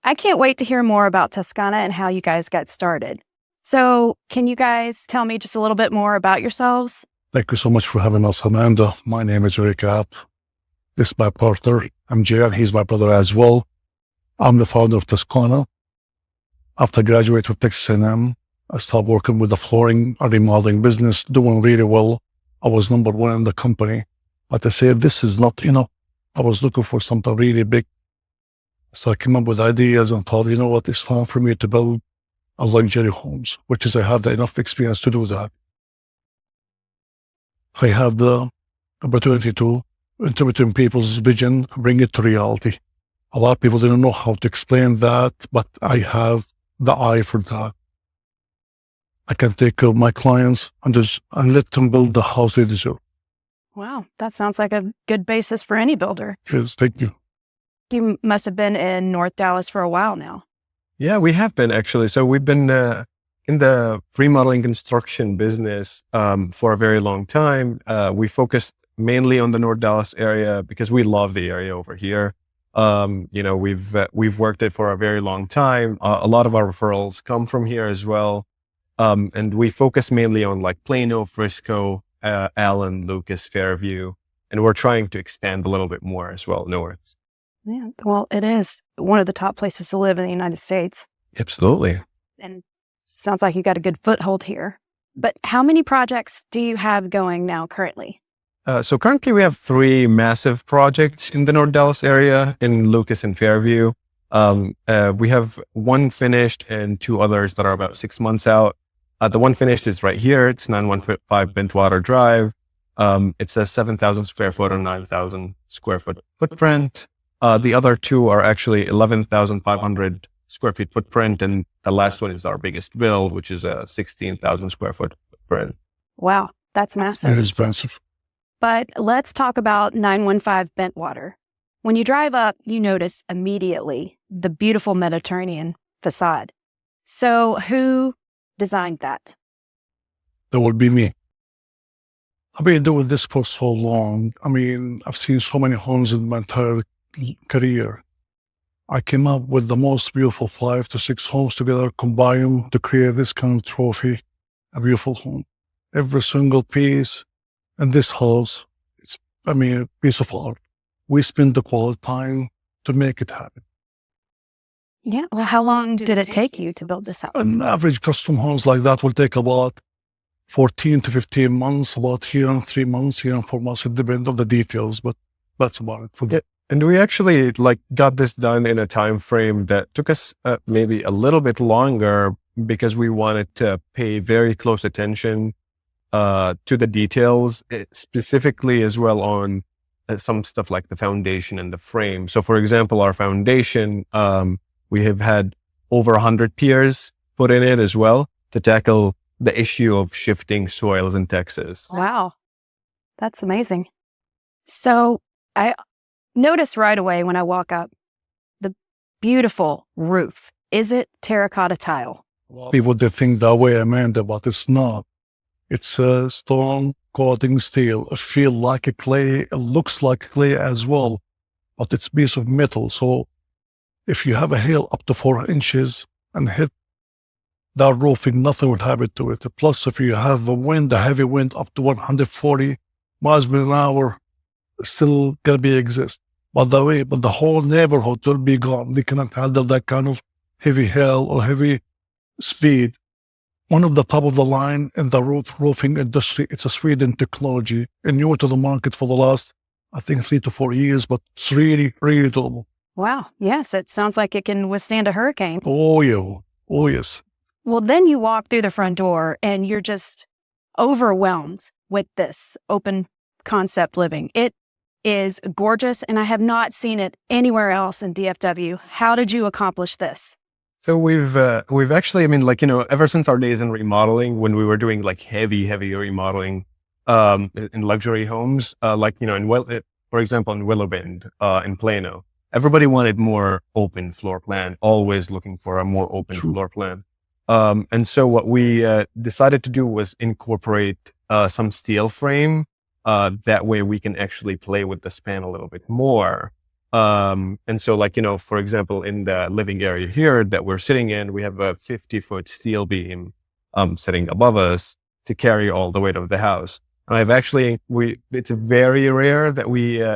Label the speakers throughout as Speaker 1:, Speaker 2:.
Speaker 1: I can't wait to hear more about Toscana and how you guys got started. So can you guys tell me just a little bit more about yourselves?
Speaker 2: Thank you so much for having us, Amanda. My name is Erick Ab. This is my partner, MJ, and he's my brother as well. I'm the founder of Toscana. After graduating from Texas A&M, I started working with the flooring and remodeling business, doing really well. I was number one in the company. But I said, this is not enough. I was looking for something really big. So I came up with ideas and thought, you know what, it's time for me to build a luxury homes, which is I have the enough experience to do that. I have the opportunity to interpret people's vision, bring it to reality. A lot of people didn't know how to explain that, but I have the eye for that. I can take care of my clients and let them build the house they deserve.
Speaker 1: Wow, that sounds like a good basis for any builder.
Speaker 2: Yes, thank you.
Speaker 1: You must have been in North Dallas for a while now.
Speaker 3: Yeah, we have been actually. So we've been in the remodeling construction business for a very long time. We focused mainly on the North Dallas area because we love the area over here. We've worked it for a very long time. A lot of our referrals come from here as well. And we focus mainly on like Plano, Frisco, Allen, Lucas, Fairview, and we're trying to expand a little bit more as well north.
Speaker 1: Yeah, well, it is one of the top places to live in the United States.
Speaker 3: Absolutely.
Speaker 1: And sounds like you got a good foothold here. But how many projects do you have going now currently?
Speaker 3: So currently we have 3 massive projects in the North Dallas area in Lucas and Fairview. We have 1 finished and 2 others that are about 6 months out. The 1 finished is right here. It's 915 Bentwater Drive. It's a 7,000 square foot or 9,000 square foot footprint. The other 2 are actually 11,500 square feet footprint. And the last one is our biggest build, which is a 16,000 square foot footprint.
Speaker 1: Wow, that's massive.
Speaker 2: It is expensive.
Speaker 1: But let's talk about 915 Bentwater. When you drive up, you notice immediately the beautiful Mediterranean facade. So who designed that?
Speaker 2: That would be me. I've been doing this for so long. I mean, I've seen so many homes in my entire career. I came up with the most beautiful 5 to 6 homes together, combine them to create this kind of trophy, a beautiful home. Every single piece in this house, it's a piece of art. We spend the quality time to make it happen.
Speaker 1: Yeah. Well, how long did it take you to build this house?
Speaker 2: An average custom homes like that will take about 14 to 15 months, about here and 3 months, here and 4 months. It depends on the details, but that's about it for that.
Speaker 3: And we actually got this done in a time frame that took us maybe a little bit longer because we wanted to pay very close attention to the details, specifically as well on some stuff like the foundation and the frame. So for example, our foundation, we have had over 100 piers put in it as well to tackle the issue of shifting soils in Texas.
Speaker 1: Wow. That's amazing. So I noticed right away when I walk up, the beautiful roof. Is it terracotta tile?
Speaker 2: People, they think that way, Amanda, but it's not. It's a stone coating steel. It feels like a clay. It looks like clay as well, but it's a piece of metal. So if you have a hail up to 4 inches and hit that roofing, nothing would happen to it. Plus, if you have a heavy wind up to 140 miles per hour, it's still gonna exist. But the whole neighborhood will be gone. They cannot handle that kind of heavy hail or heavy speed. One of the top of the line in the roofing industry, it's a Sweden technology and new to the market for the last, I think, 3 to 4 years, but it's really, really durable.
Speaker 1: Wow. Yes, it sounds like it can withstand a hurricane.
Speaker 2: Oh, yeah. Oh, yes.
Speaker 1: Well, then you walk through the front door and you're just overwhelmed with this open concept living. It is gorgeous, and I have not seen it anywhere else in DFW. How did you accomplish this?
Speaker 3: So we've actually, ever since our days in remodeling, when we were doing heavy remodeling in luxury homes, for example, in Willow Bend, in Plano, everybody wanted more open floor plan, always looking for a more open floor plan. And so what we decided to do was incorporate some steel frame. That way we can actually play with the span a little bit more. And so like, for example, in the living area here that we're sitting in, we have a 50-foot steel beam, sitting above us to carry all the weight of the house. And I've actually, it's very rare that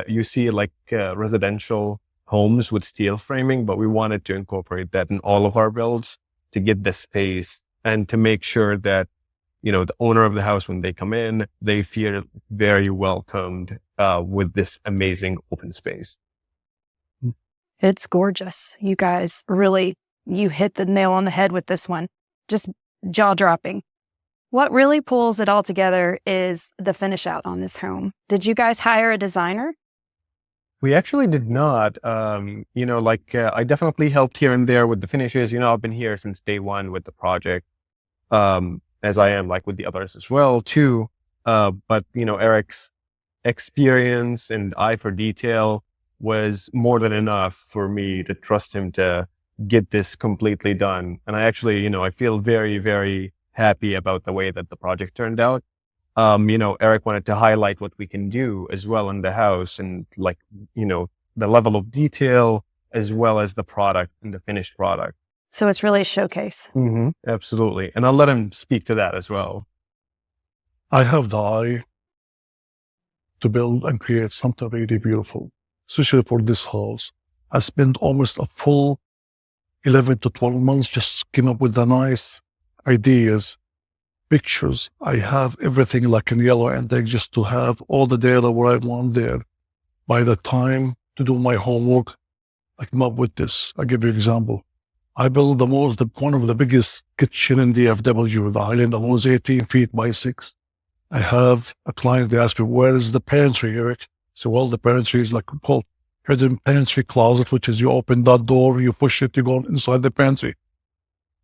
Speaker 3: you see like, residential homes with steel framing, but we wanted to incorporate that in all of our builds to get the space and to make sure that, the owner of the house, when they come in, they feel very welcomed, with this amazing open space.
Speaker 1: It's gorgeous. You guys really, you hit the nail on the head with this one. Just jaw dropping. What really pulls it all together is the finish out on this home. Did you guys hire a designer?
Speaker 3: We actually did not. I definitely helped here and there with the finishes. I've been here since day one with the project, as I am like with the others as well too. But Erick's experience and eye for detail was more than enough for me to trust him to get this completely done. And I actually, I feel very, very happy about the way that the project turned out. Erick wanted to highlight what we can do as well in the house and like, the level of detail as well as the product and the finished product.
Speaker 1: So it's really a showcase.
Speaker 3: Mm-hmm. Absolutely. And I'll let him speak to that as well.
Speaker 2: I have the eye to build and create something really beautiful, especially for this house. I spent almost a full 11 to 12 months just came up with the nice ideas, pictures. I have everything like in yellow and just to have all the data where I want there. By the time to do my homework, I come up with this. I'll give you an example. I built one of the biggest kitchen in DFW, the island, that was 18 feet by 6. I have a client, they asked me, where is the pantry, Erick? So, well, the pantry is like called hidden pantry closet, which is you open that door, you push it, you go inside the pantry.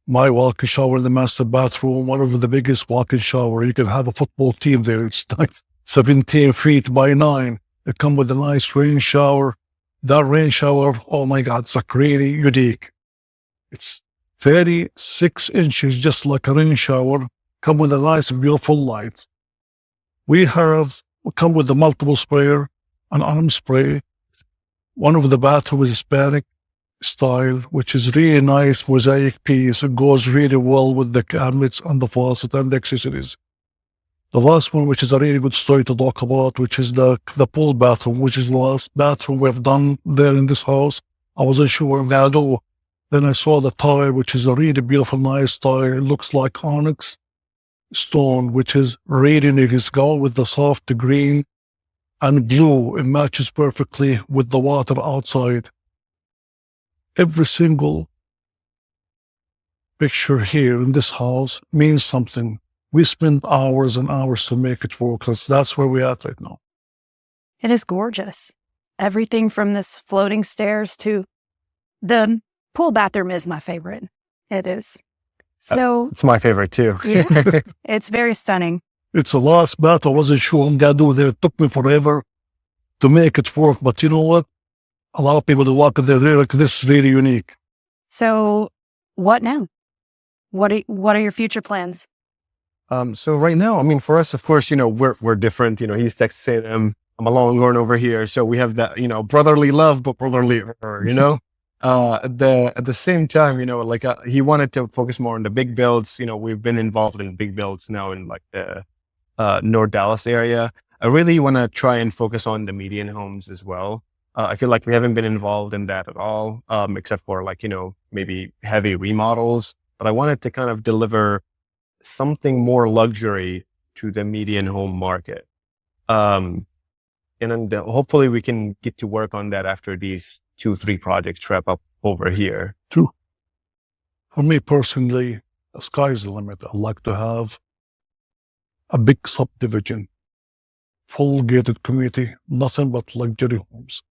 Speaker 2: My walk-in shower in the master bathroom, one of the biggest walk-in shower. You can have a football team there. It's like 17 feet by 9. They come with a nice rain shower. That rain shower, oh my God, it's like really unique. It's 36 inches, just like a rain shower. Come with a nice, beautiful light. We come with a multiple sprayer, an arm spray. One of the bathroom is Hispanic style, which is really nice mosaic piece. It goes really well with the cabinets and the faucet and the accessories. The last one, which is a really good story to talk about, which is the pool bathroom, which is the last bathroom we've done there in this house. I wasn't sure what I'm gonna do. Then I saw the tile, which is a really beautiful, nice tile. It looks like onyx stone, which is really unique. It's gone with the soft green and blue. It matches perfectly with the water outside. Every single picture here in this house means something. We spend hours and hours to make it work, because that's where we're at right now.
Speaker 1: It is gorgeous. Everything from this floating stairs to the pool bathroom is my favorite. It is. So
Speaker 3: it's my favorite too.
Speaker 1: Yeah, it's very stunning.
Speaker 2: It's the last bath I wasn't sure I'm gonna do there. It took me forever to make it work, but you know what? A lot of people that walk in there, they're like, this is really unique.
Speaker 1: So what now? What are your future plans?
Speaker 3: So right now, I mean, for us, of course, we're different. He's Texas A&M. I'm a Longhorn over here. So we have that, brotherly love, but brotherly, at the same time, he wanted to focus more on the big builds. We've been involved in big builds now in like the North Dallas area. I really want to try and focus on the median homes as well. I feel like we haven't been involved in that at all, except for like, maybe heavy remodels. But I wanted to kind of deliver something more luxury to the median home market. And then hopefully we can get to work on that after these 2-3 projects wrap up over here.
Speaker 2: True. For me personally, the sky's the limit. I'd like to have a big subdivision, full gated community, nothing but luxury homes,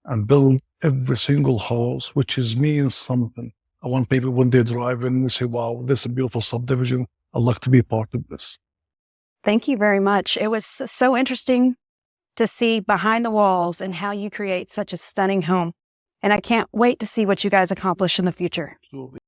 Speaker 2: and build every single house, which means something. I want people when they drive in, they say, wow, this is a beautiful subdivision. I'd like to be part of this.
Speaker 1: Thank you very much. It was so interesting to see behind the walls and how you create such a stunning home. And I can't wait to see what you guys accomplish in the future.
Speaker 2: Absolutely.